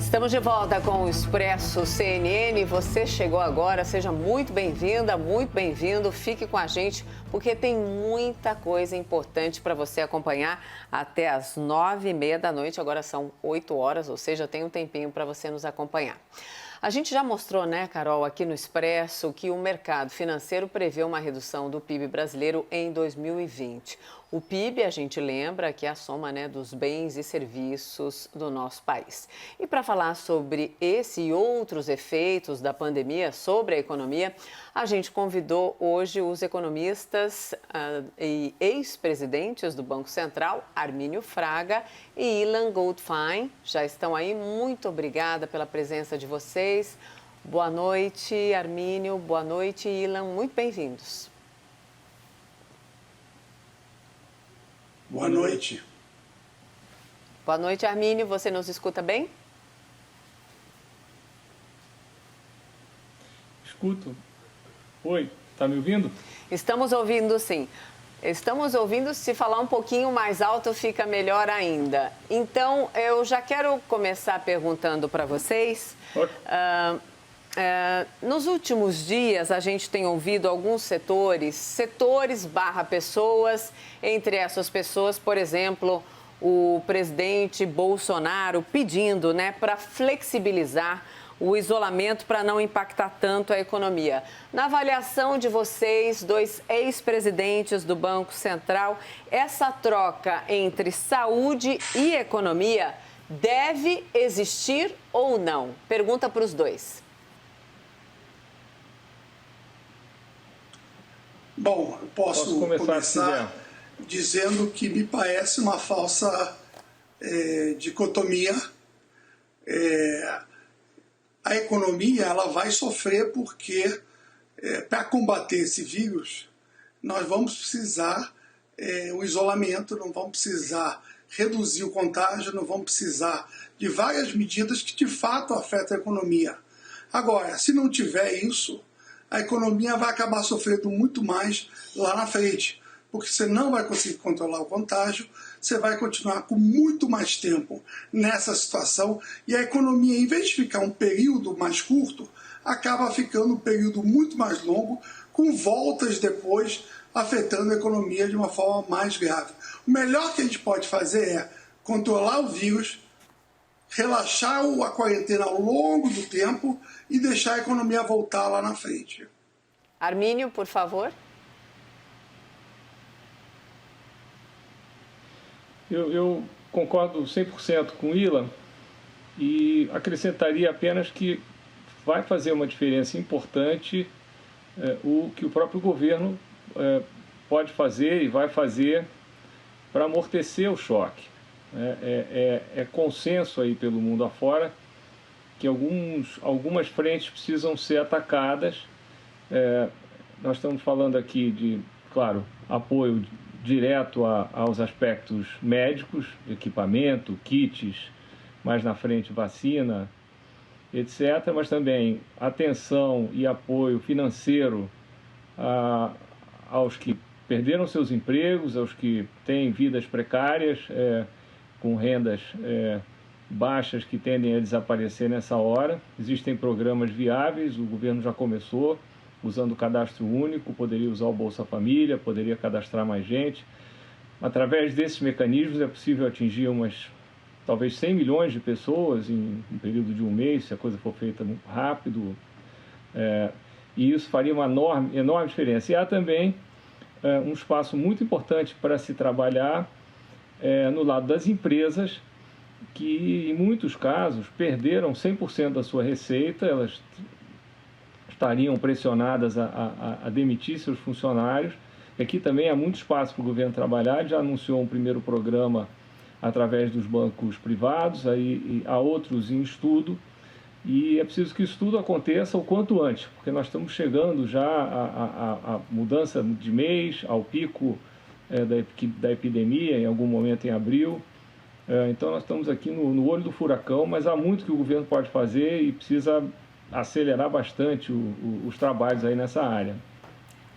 Estamos de volta com o Expresso CNN. Você chegou agora, seja muito bem-vinda, muito bem-vindo. Fique com a gente, porque tem muita coisa importante para você acompanhar até as 9h30 da noite. Agora são 8 horas, ou seja, tem um tempinho para você nos acompanhar. A gente já mostrou, né, Carol, aqui no Expresso, que o mercado financeiro prevê uma redução do PIB brasileiro em 2020. O PIB, a gente lembra que é a soma, né, dos bens e serviços do nosso país. E para falar sobre esse e outros efeitos da pandemia sobre a economia, a gente convidou hoje os economistas e ex-presidentes do Banco Central, Armínio Fraga e Ilan Goldfein. Já estão aí, muito obrigada pela presença de vocês. Boa noite, Armínio, boa noite, Ilan, muito bem-vindos. Boa noite. Boa noite, Armínio. Você nos escuta bem? Escuto. Oi, tá me ouvindo? Estamos ouvindo, sim. Estamos ouvindo. Se falar um pouquinho mais alto, fica melhor ainda. Então, eu já quero começar perguntando para vocês. Nos últimos dias, a gente tem ouvido alguns setores barra pessoas, entre essas pessoas, por exemplo, o presidente Bolsonaro pedindo, né, para flexibilizar o isolamento para não impactar tanto a economia. Na avaliação de vocês, dois ex-presidentes do Banco Central, essa troca entre saúde e economia deve existir ou não? Pergunta para os dois. Bom, eu posso começar dizendo que me parece uma falsa dicotomia. A economia ela vai sofrer porque, para combater esse vírus, nós vamos precisar o isolamento, não vamos precisar reduzir o contágio, não vamos precisar de várias medidas que de fato afetam a economia. Agora, se não tiver isso, a economia vai acabar sofrendo muito mais lá na frente, porque você não vai conseguir controlar o contágio, você vai continuar com muito mais tempo nessa situação e a economia, em vez de ficar um período mais curto, acaba ficando um período muito mais longo, com voltas depois afetando a economia de uma forma mais grave. O melhor que a gente pode fazer é controlar o vírus, relaxar a quarentena ao longo do tempo e deixar a economia voltar lá na frente. Armínio, por favor. Eu concordo 100% com o Ilan e acrescentaria apenas que vai fazer uma diferença importante o que o próprio governo pode fazer e vai fazer para amortecer o choque. É consenso aí pelo mundo afora que algumas frentes precisam ser atacadas. Nós estamos falando aqui de, claro, apoio direto aos aspectos médicos, equipamento, kits, mais na frente vacina, etc., mas também atenção e apoio financeiro aos que perderam seus empregos, aos que têm vidas precárias, com rendas baixas que tendem a desaparecer nessa hora. Existem programas viáveis, o governo já começou, usando o cadastro único, poderia usar o Bolsa Família, poderia cadastrar mais gente. Através desses mecanismos é possível atingir talvez 100 milhões de pessoas em um período de um mês, se a coisa for feita muito rápido. E isso faria uma enorme diferença. E há também um espaço muito importante para se trabalhar no lado das empresas, que em muitos casos perderam 100% da sua receita, elas estariam pressionadas a demitir seus funcionários. Aqui também há muito espaço para o governo trabalhar, já anunciou um primeiro programa através dos bancos privados, aí há outros em estudo, e é preciso que isso tudo aconteça o quanto antes, porque nós estamos chegando já à mudança de mês, ao pico da epidemia, em algum momento em abril. Então nós estamos aqui no olho do furacão, mas há muito que o governo pode fazer e precisa acelerar bastante os trabalhos aí nessa área.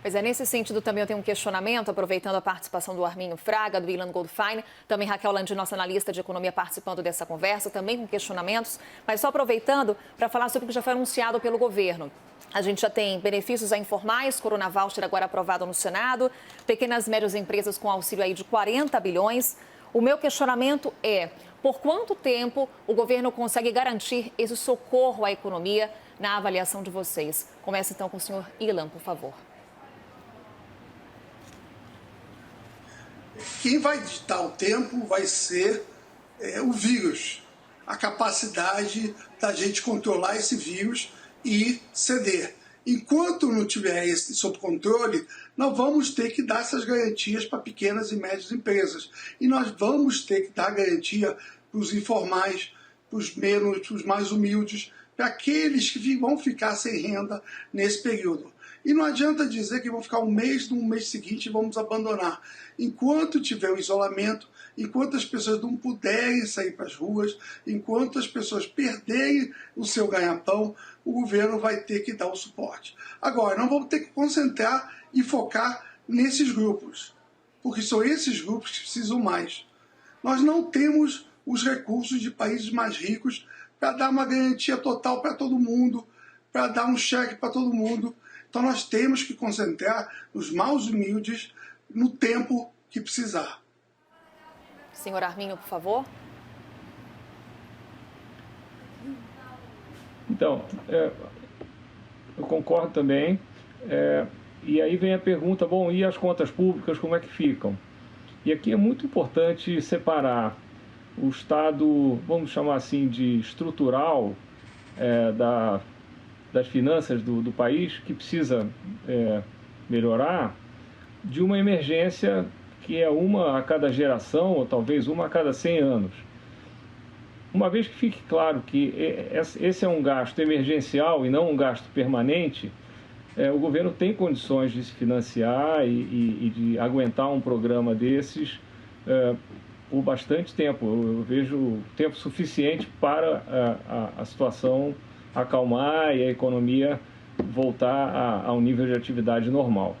Pois é, nesse sentido também eu tenho um questionamento, aproveitando a participação do Arminio Fraga, do Ilan Goldfein, também Raquel Landim, nossa analista de economia, participando dessa conversa, também com questionamentos, mas só aproveitando para falar sobre o que já foi anunciado pelo governo. A gente já tem benefícios a informais, Corona Voucher agora aprovado no Senado, pequenas e médias empresas com auxílio aí de 40 bilhões. O meu questionamento é, por quanto tempo o governo consegue garantir esse socorro à economia na avaliação de vocês? Começa então com o senhor Ilan, por favor. Quem vai ditar o tempo vai ser o vírus, a capacidade da gente controlar esse vírus e ceder. Enquanto não tiver esse sob controle, nós vamos ter que dar essas garantias para pequenas e médias empresas. E nós vamos ter que dar garantia para os informais, para os mais humildes, para aqueles que vão ficar sem renda nesse período. E não adianta dizer que vão ficar um mês, no mês seguinte vamos abandonar. Enquanto tiver o isolamento, enquanto as pessoas não puderem sair para as ruas, enquanto as pessoas perderem o seu ganha-pão, o governo vai ter que dar o suporte. Agora, nós vamos ter que concentrar e focar nesses grupos, porque são esses grupos que precisam mais. Nós não temos os recursos de países mais ricos para dar uma garantia total para todo mundo, para dar um cheque para todo mundo. Então nós temos que concentrar nos mais humildes no tempo que precisar. Senhor Arminio, por favor. Então, eu concordo também. E aí vem a pergunta, bom, e as contas públicas, como é que ficam? E aqui é muito importante separar o estado, vamos chamar assim, de estrutural das finanças do país, que precisa melhorar, de uma emergência que é uma a cada geração, ou talvez uma a cada 100 anos. Uma vez que fique claro que esse é um gasto emergencial e não um gasto permanente, o governo tem condições de se financiar e de aguentar um programa desses por bastante tempo. Eu vejo tempo suficiente para a situação acalmar e a economia voltar a um nível de atividade normal.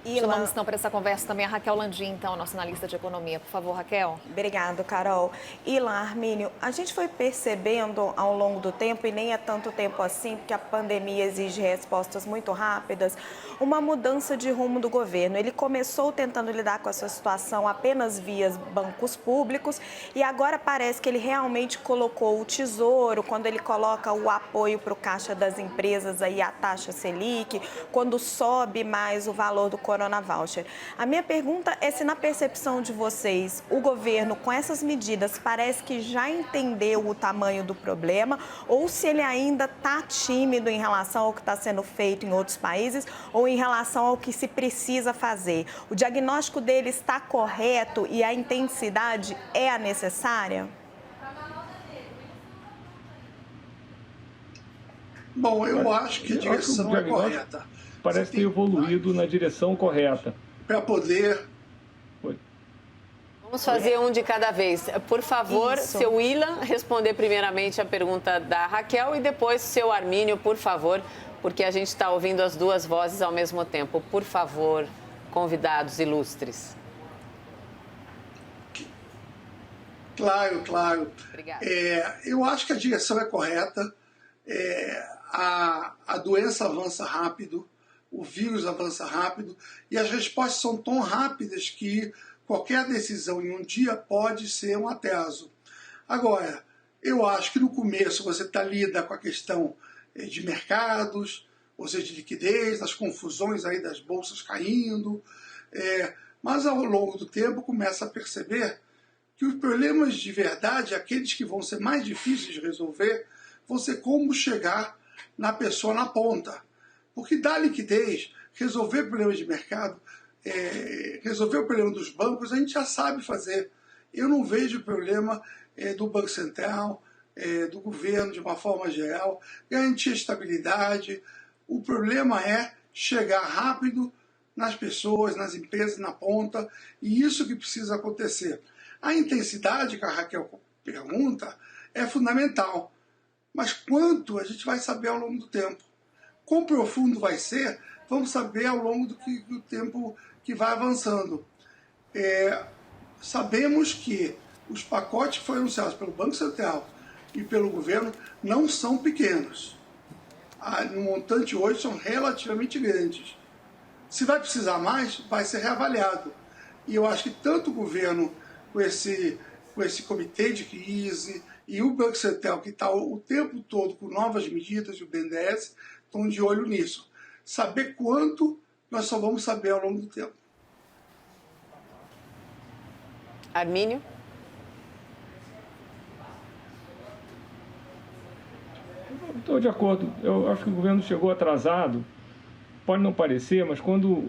Chamamos então para essa conversa também a Raquel Landim, então, nossa analista de economia. Por favor, Raquel. Obrigada, Carol. Ilan, Arminio, a gente foi percebendo ao longo do tempo, e nem é tanto tempo assim, porque a pandemia exige respostas muito rápidas, uma mudança de rumo do governo. Ele começou tentando lidar com essa situação apenas via bancos públicos e agora parece que ele realmente colocou o tesouro, quando ele coloca o apoio para o caixa das empresas, aí a taxa Selic, quando sobe mais o valor do Corona Voucher. A minha pergunta é se, na percepção de vocês, o governo, com essas medidas, parece que já entendeu o tamanho do problema, ou se ele ainda está tímido em relação ao que está sendo feito em outros países, ou em relação ao que se precisa fazer. O diagnóstico dele está correto e a intensidade é a necessária? Bom, eu acho que a direção é correta. Parece ter evoluído na direção correta. Para poder... Vamos fazer um de cada vez. Por favor, seu Ilan, responder primeiramente a pergunta da Raquel e depois seu Arminio, por favor, porque a gente está ouvindo as duas vozes ao mesmo tempo. Por favor, convidados ilustres. Claro. Obrigada. Eu acho que a direção é correta. A doença avança rápido, o vírus avança rápido e as respostas são tão rápidas que qualquer decisão em um dia pode ser um atraso. Agora, eu acho que no começo você lida com a questão de mercados, ou seja, de liquidez, as confusões aí das bolsas caindo, mas ao longo do tempo começa a perceber que os problemas de verdade, aqueles que vão ser mais difíceis de resolver, vão ser como chegar na pessoa na ponta. Porque dar liquidez, resolver problemas de mercado, resolver o problema dos bancos, a gente já sabe fazer. Eu não vejo problema do Banco Central, do governo de uma forma geral, garantir estabilidade. O problema é chegar rápido nas pessoas, nas empresas, na ponta, e isso que precisa acontecer. A intensidade que a Raquel pergunta é fundamental, mas quanto a gente vai saber ao longo do tempo. Quão profundo vai ser, vamos saber ao longo do tempo que vai avançando. Sabemos que os pacotes que foram anunciados pelo Banco Central e pelo governo não são pequenos. No montante hoje são relativamente grandes. Se vai precisar mais, vai ser reavaliado. E eu acho que tanto o governo com esse comitê de crise e o Banco Central, que está o tempo todo com novas medidas, e o BNDES, estão de olho nisso. Saber quanto, nós só vamos saber ao longo do tempo. Armínio? Estou de acordo. Eu acho que o governo chegou atrasado. Pode não parecer, mas quando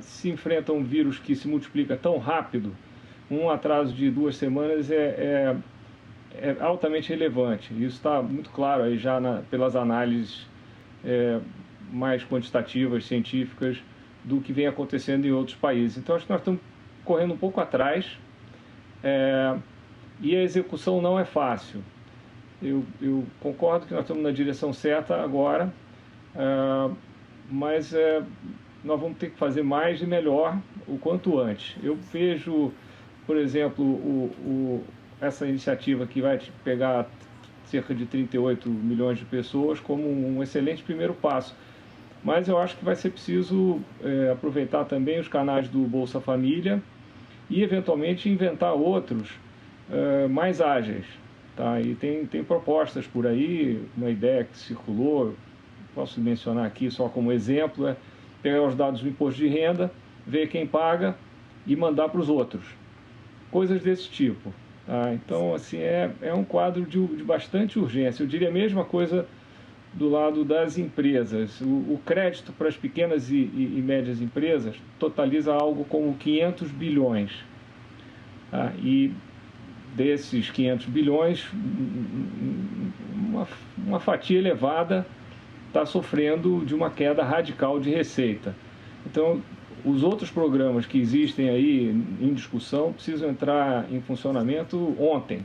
se enfrenta um vírus que se multiplica tão rápido, um atraso de 2 semanas é altamente relevante. Isso está muito claro aí já pelas análises mais quantitativas, científicas, do que vem acontecendo em outros países. Então, acho que nós estamos correndo um pouco atrás e a execução não é fácil. Eu concordo que nós estamos na direção certa agora, mas nós vamos ter que fazer mais e melhor o quanto antes. Eu vejo, por exemplo, essa iniciativa que vai pegar cerca de 38 milhões de pessoas como um excelente primeiro passo. Mas eu acho que vai ser preciso aproveitar também os canais do Bolsa Família e, eventualmente, inventar outros mais ágeis. Tá? E tem propostas por aí, uma ideia que circulou, posso mencionar aqui só como exemplo, pegar os dados do imposto de renda, ver quem paga e mandar para os outros. Coisas desse tipo. Tá? Então, assim, é um quadro de bastante urgência. Eu diria a mesma coisa do lado das empresas. O crédito para as pequenas e médias empresas totaliza algo como 500 bilhões. Tá? E desses 500 bilhões, uma fatia elevada está sofrendo de uma queda radical de receita. Então, os outros programas que existem aí em discussão precisam entrar em funcionamento ontem.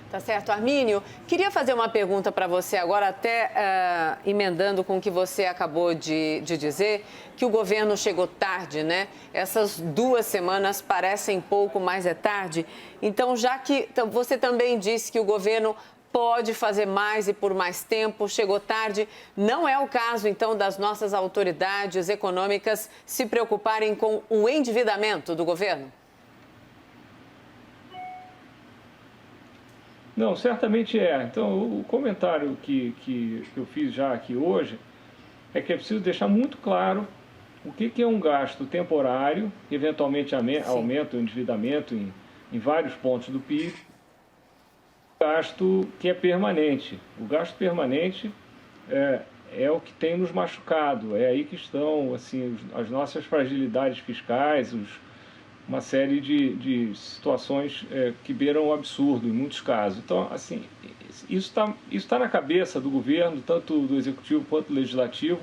Tá certo. Armínio, queria fazer uma pergunta para você agora, até emendando com o que você acabou de dizer, que o governo chegou tarde, né? Essas 2 semanas parecem pouco, mas é tarde. Então, já que você também disse que o governo pode fazer mais e por mais tempo, chegou tarde, não é o caso, então, das nossas autoridades econômicas se preocuparem com o endividamento do governo? Não, certamente é. Então, o comentário que eu fiz já aqui hoje é que é preciso deixar muito claro o que é um gasto temporário, que eventualmente aumenta o endividamento em vários pontos do PIB, gasto que é permanente. O gasto permanente é o que tem nos machucado, é aí que estão assim, as nossas fragilidades fiscais, uma série de situações que beiram o absurdo em muitos casos. Então, assim, isso tá na cabeça do governo, tanto do executivo quanto do legislativo,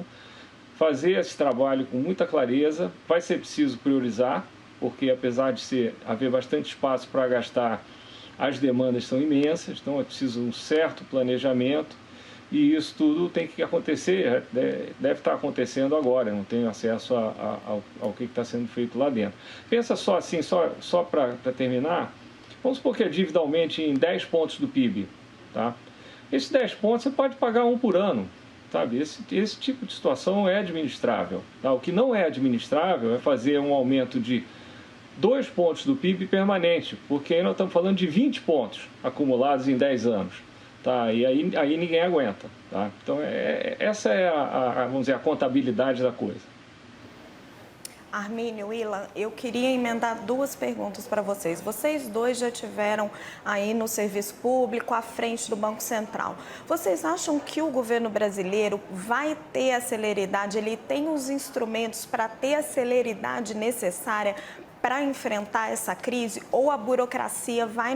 fazer esse trabalho com muita clareza. Vai ser preciso priorizar, porque apesar de haver bastante espaço para gastar, as demandas são imensas, então é preciso um certo planejamento. E isso tudo tem que acontecer, deve estar acontecendo agora, eu não tenho acesso ao que está sendo feito lá dentro. Pensa só assim, só para terminar, vamos supor que a dívida aumente em 10 pontos do PIB. Tá? Esses 10 pontos você pode pagar um por ano. Sabe? Esse tipo de situação é administrável. Tá? O que não é administrável é fazer um aumento de 2 pontos do PIB permanente, porque aí nós estamos falando de 20 pontos acumulados em 10 anos. Tá, e aí ninguém aguenta. Tá? Então, essa é vamos dizer, a contabilidade da coisa. Armínio, Ilan, eu queria emendar 2 perguntas para vocês. Vocês 2 já tiveram aí no serviço público à frente do Banco Central. Vocês acham que o governo brasileiro vai ter a celeridade, ele tem os instrumentos para ter a celeridade necessária para enfrentar essa crise, ou a burocracia vai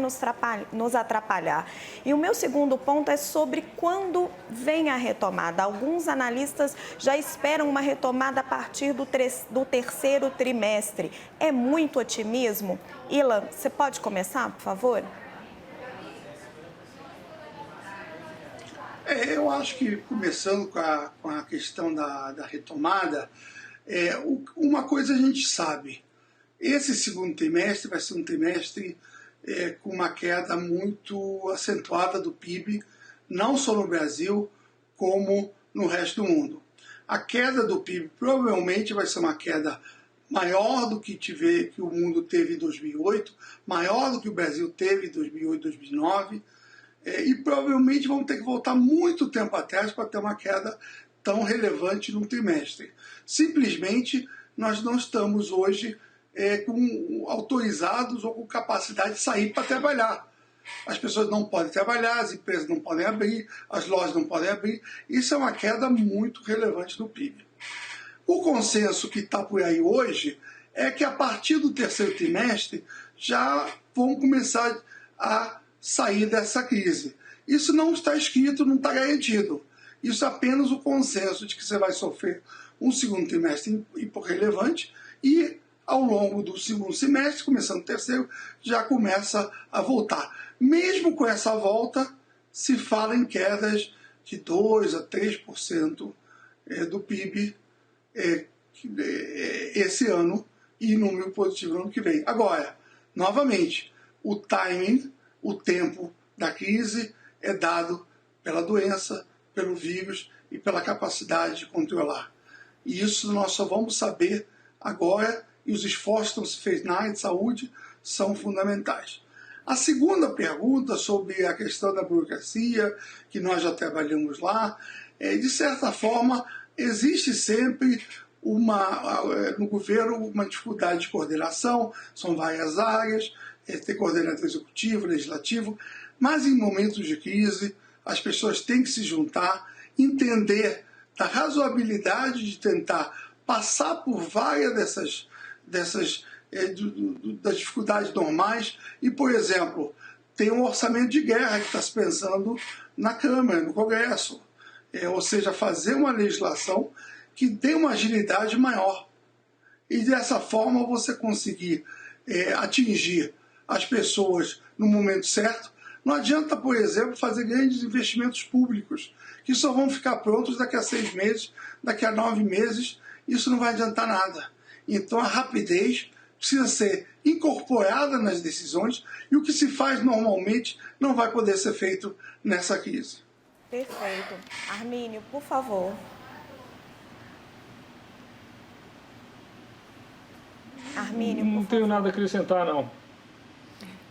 nos atrapalhar? E o meu segundo ponto é sobre quando vem a retomada. Alguns analistas já esperam uma retomada a partir do 3º trimestre. É muito otimismo? Ilan, você pode começar, por favor? Eu acho que, começando com a questão da retomada, uma coisa a gente sabe, esse segundo trimestre vai ser um trimestre com uma queda muito acentuada do PIB, não só no Brasil, como no resto do mundo. A queda do PIB provavelmente vai ser uma queda maior do que o mundo teve em 2008, maior do que o Brasil teve em 2008, 2009, e provavelmente vamos ter que voltar muito tempo atrás para ter uma queda tão relevante num trimestre. Simplesmente, nós não estamos hoje autorizados ou com capacidade de sair para trabalhar. As pessoas não podem trabalhar, as empresas não podem abrir, as lojas não podem abrir. Isso é uma queda muito relevante no PIB. O consenso que está por aí hoje é que a partir do terceiro trimestre já vão começar a sair dessa crise. Isso não está escrito, não está garantido. Isso é apenas o consenso de que você vai sofrer um segundo trimestre relevante e ao longo do segundo semestre, começando o terceiro, já começa a voltar. Mesmo com essa volta, se fala em quedas de 2% a 3% do PIB esse ano e número positivo no ano que vem. Agora, novamente, o timing, o tempo da crise é dado pela doença, pelo vírus e pela capacidade de controlar. E isso nós só vamos saber agora, e os esforços que estão se feitos na área de saúde são fundamentais. A segunda pergunta sobre a questão da burocracia, que nós já trabalhamos lá, de certa forma, existe sempre no governo uma dificuldade de coordenação, são várias áreas, tem coordenador executivo, legislativo, mas em momentos de crise as pessoas têm que se juntar, entender da razoabilidade de tentar passar por várias das dificuldades normais e, por exemplo, tem um orçamento de guerra que está se pensando na Câmara, no Congresso, ou seja, fazer uma legislação que dê uma agilidade maior e dessa forma você conseguir atingir as pessoas no momento certo. Não adianta, por exemplo, fazer grandes investimentos públicos que só vão ficar prontos daqui a 6 meses, daqui a 9 meses, isso não vai adiantar nada. Então a rapidez precisa ser incorporada nas decisões e o que se faz normalmente não vai poder ser feito nessa crise. Perfeito. Armínio, por favor. Armínio, por favor. Não tenho nada a acrescentar, não.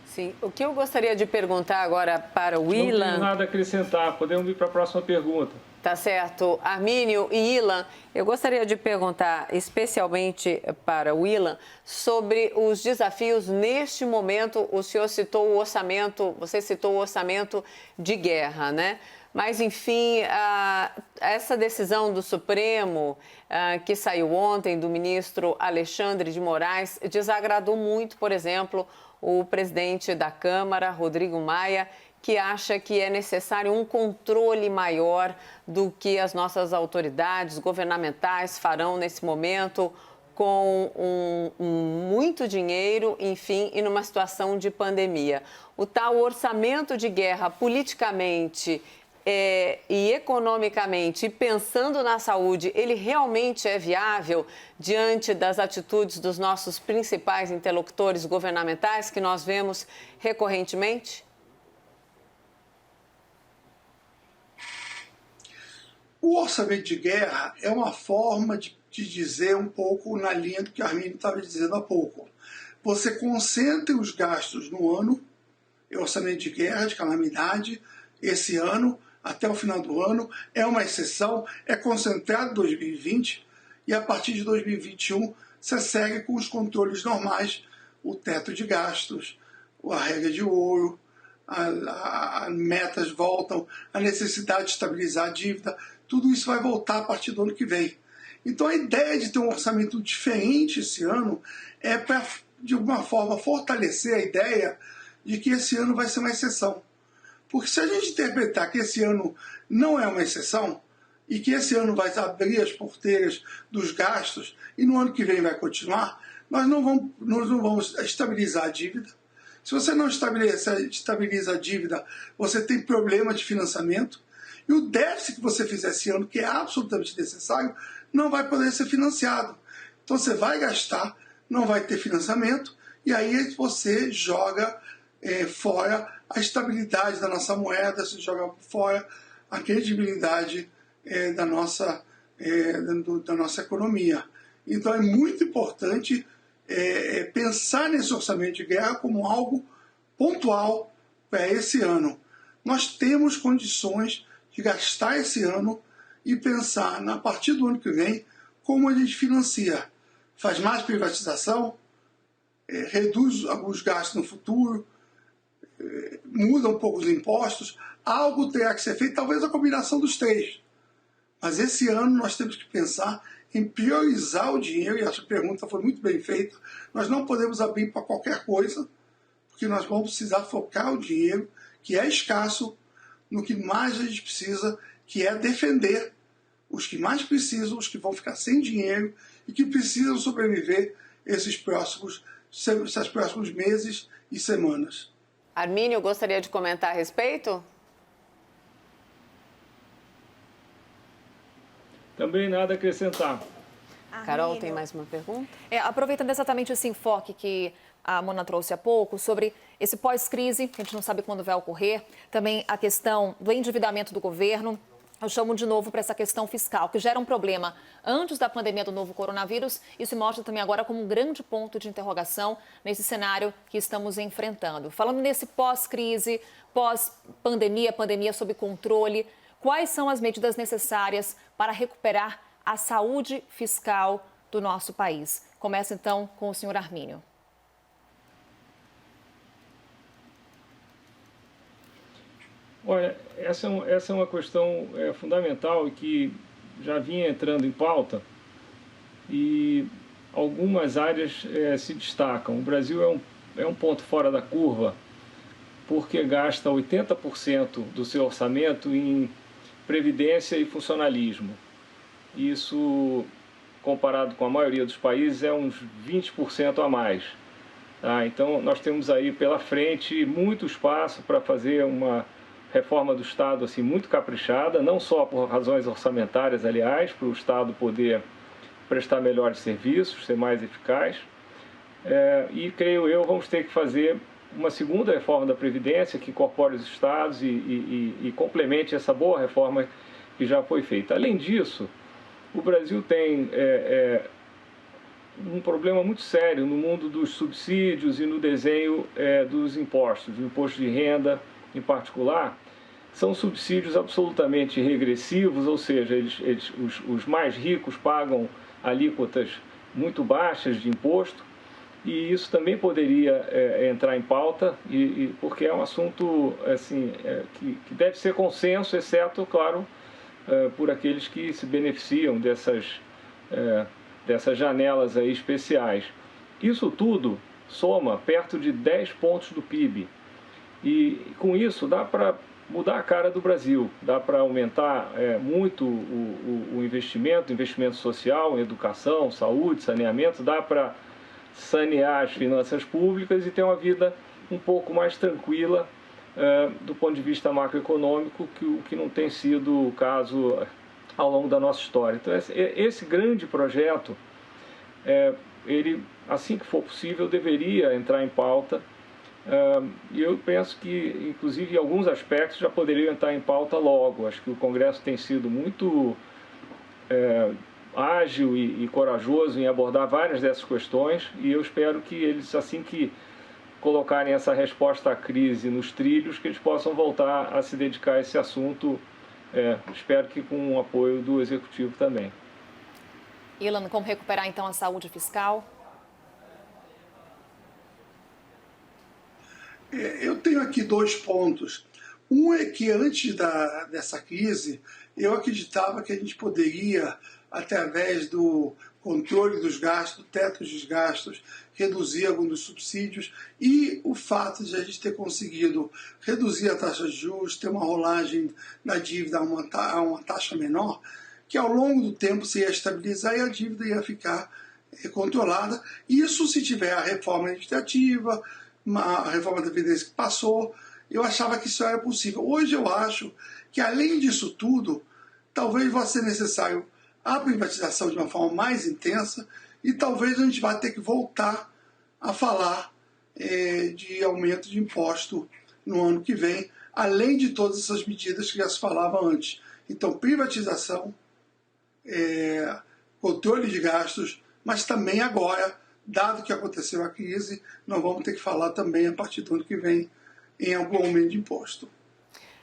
Sim. O que eu gostaria de perguntar agora para o Ilan... Não tenho nada a acrescentar. Podemos ir para a próxima pergunta. Tá certo. Armínio e Ilan, eu gostaria de perguntar especialmente para o Ilan sobre os desafios neste momento. O senhor citou o orçamento, você citou o orçamento de guerra, né? Mas, enfim, essa decisão do Supremo, que saiu ontem, do ministro Alexandre de Moraes, desagradou muito, por exemplo, o presidente da Câmara, Rodrigo Maia, que acha que é necessário um controle maior do que as nossas autoridades governamentais farão nesse momento com muito dinheiro, enfim, e numa situação de pandemia. O tal orçamento de guerra, politicamente e economicamente, e pensando na saúde, ele realmente é viável diante das atitudes dos nossos principais interlocutores governamentais que nós vemos recorrentemente? O orçamento de guerra é uma forma de dizer um pouco na linha do que o Armínio estava dizendo há pouco. Você concentra os gastos no ano, é orçamento de guerra, de calamidade, esse ano, até o final do ano, é uma exceção, é concentrado em 2020 e a partir de 2021 você segue com os controles normais, o teto de gastos, a regra de ouro, as metas voltam, a necessidade de estabilizar a dívida, tudo isso vai voltar a partir do ano que vem. Então a ideia de ter um orçamento diferente esse ano é para, de alguma forma, fortalecer a ideia de que esse ano vai ser uma exceção. Porque se a gente interpretar que esse ano não é uma exceção, e que esse ano vai abrir as porteiras dos gastos, e no ano que vem vai continuar, nós não vamos estabilizar a dívida. Se você não estabiliza a dívida, você tem problema de financiamento, E o déficit que você fizer esse ano, que é absolutamente necessário, não vai poder ser financiado. Então você vai gastar, não vai ter financiamento, e aí você joga fora a estabilidade da nossa moeda, você joga fora a credibilidade da nossa economia. Então é muito importante pensar nesse orçamento de guerra como algo pontual para esse ano. Nós temos condições de gastar esse ano e pensar, a partir do ano que vem, como a gente financia. Faz mais privatização, reduz alguns gastos no futuro, muda um pouco os impostos, algo terá que ser feito, talvez a combinação dos três. Mas esse ano nós temos que pensar em priorizar o dinheiro, e essa pergunta foi muito bem feita. Nós não podemos abrir para qualquer coisa, porque nós vamos precisar focar o dinheiro, que é escasso, no que mais a gente precisa, que é defender os que mais precisam, os que vão ficar sem dinheiro e que precisam sobreviver esses próximos meses e semanas. Armínio, gostaria de comentar a respeito? Também nada a acrescentar. Carol, tem mais uma pergunta? Aproveitando exatamente esse enfoque que a Mona trouxe há pouco, sobre esse pós-crise, que a gente não sabe quando vai ocorrer, também a questão do endividamento do governo. Eu chamo de novo para essa questão fiscal, que já era um problema antes da pandemia do novo coronavírus e se mostra também agora como um grande ponto de interrogação nesse cenário que estamos enfrentando. Falando nesse pós-crise, pós-pandemia, pandemia sob controle, quais são as medidas necessárias para recuperar a saúde fiscal do nosso país? Começa então com o senhor Armínio. Olha, essa é uma questão fundamental e que já vinha entrando em pauta e algumas áreas se destacam. O Brasil é um ponto fora da curva porque gasta 80% do seu orçamento em previdência e funcionalismo. Isso, comparado com a maioria dos países, é uns 20% a mais. Então, nós temos aí pela frente muito espaço para fazer uma reforma do Estado assim, muito caprichada, não só por razões orçamentárias, aliás, para o Estado poder prestar melhores serviços, ser mais eficaz. E, creio eu, vamos ter que fazer uma segunda reforma da Previdência que incorpore os Estados e complemente essa boa reforma que já foi feita. Além disso, o Brasil tem um problema muito sério no mundo dos subsídios e no desenho dos impostos, do imposto de renda em particular. São subsídios absolutamente regressivos, ou seja, os mais ricos pagam alíquotas muito baixas de imposto, e isso também poderia entrar em pauta, porque é um assunto assim, que deve ser consenso, exceto, claro, por aqueles que se beneficiam dessas janelas aí especiais. Isso tudo soma perto de 10 pontos do PIB. E com isso dá para mudar a cara do Brasil, dá para aumentar muito o investimento social, em educação, saúde, saneamento, dá para sanear as finanças públicas e ter uma vida um pouco mais tranquila do ponto de vista macroeconômico, o que não tem sido o caso ao longo da nossa história. Então esse grande projeto, ele, assim que for possível, deveria entrar em pauta. E eu penso que, inclusive, em alguns aspectos já poderiam entrar em pauta logo. Acho que o Congresso tem sido muito ágil e corajoso em abordar várias dessas questões, e eu espero que eles, assim que colocarem essa resposta à crise nos trilhos, que eles possam voltar a se dedicar a esse assunto, espero que com o apoio do Executivo também. Ilan, como recuperar então a saúde fiscal? Eu tenho aqui 2 pontos. Um é que antes dessa crise, eu acreditava que a gente poderia, através do controle dos gastos, do teto dos gastos, reduzir alguns dos subsídios, e o fato de a gente ter conseguido reduzir a taxa de juros, ter uma rolagem da dívida a uma taxa menor, que ao longo do tempo se ia estabilizar e a dívida ia ficar controlada. Isso se tiver a reforma legislativa, a reforma da Previdência que passou, eu achava que isso era possível. Hoje eu acho que, além disso tudo, talvez vá ser necessário a privatização de uma forma mais intensa e talvez a gente vá ter que voltar a falar de aumento de imposto no ano que vem, além de todas essas medidas que já se falava antes. Então, privatização, controle de gastos, mas também agora, dado que aconteceu a crise, nós vamos ter que falar também, a partir do ano que vem, em algum aumento de imposto.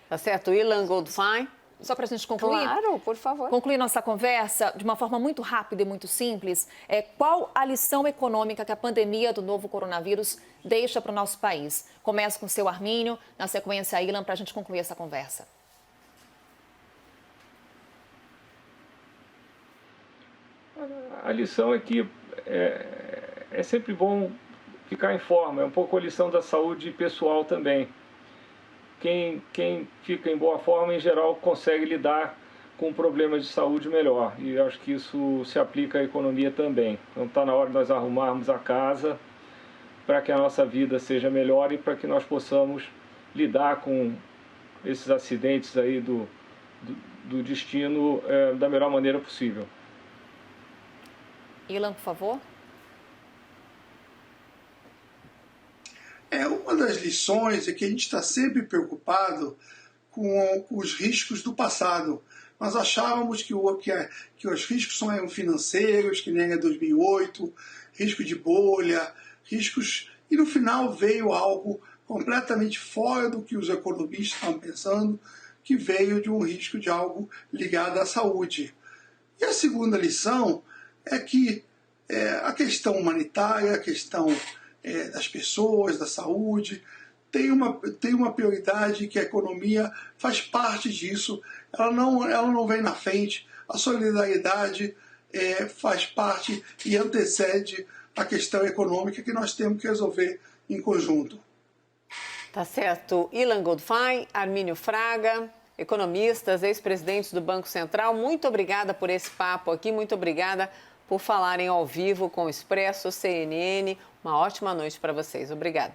Tá certo. Ilan Goldfein? Só para a gente concluir? Claro, por favor. Concluir nossa conversa de uma forma muito rápida e muito simples. Qual a lição econômica que a pandemia do novo coronavírus deixa para o nosso país? Começa com o seu Armínio, na sequência a Ilan, para a gente concluir essa conversa. A lição é que é sempre bom ficar em forma, é um pouco a lição da saúde pessoal também. Quem fica em boa forma, em geral, consegue lidar com problemas de saúde melhor. E eu acho que isso se aplica à economia também. Então está na hora de nós arrumarmos a casa para que a nossa vida seja melhor e para que nós possamos lidar com esses acidentes aí do destino da melhor maneira possível. Ilan, por favor. Uma das lições é que a gente está sempre preocupado com os riscos do passado. Nós achávamos que os riscos são financeiros, que nem em 2008, risco de bolha, riscos... E no final veio algo completamente fora do que os economistas estavam pensando, que veio de um risco de algo ligado à saúde. E a segunda lição é que a questão humanitária, a questão das pessoas, da saúde, tem uma prioridade, que a economia faz parte disso, ela não vem na frente, a solidariedade faz parte e antecede a questão econômica que nós temos que resolver em conjunto. Tá certo. Ilan Goldfein, Armínio Fraga, economistas, ex-presidentes do Banco Central, muito obrigada por esse papo aqui, muito obrigada por falarem ao vivo com o Expresso CNN. Uma ótima noite para vocês. Obrigada.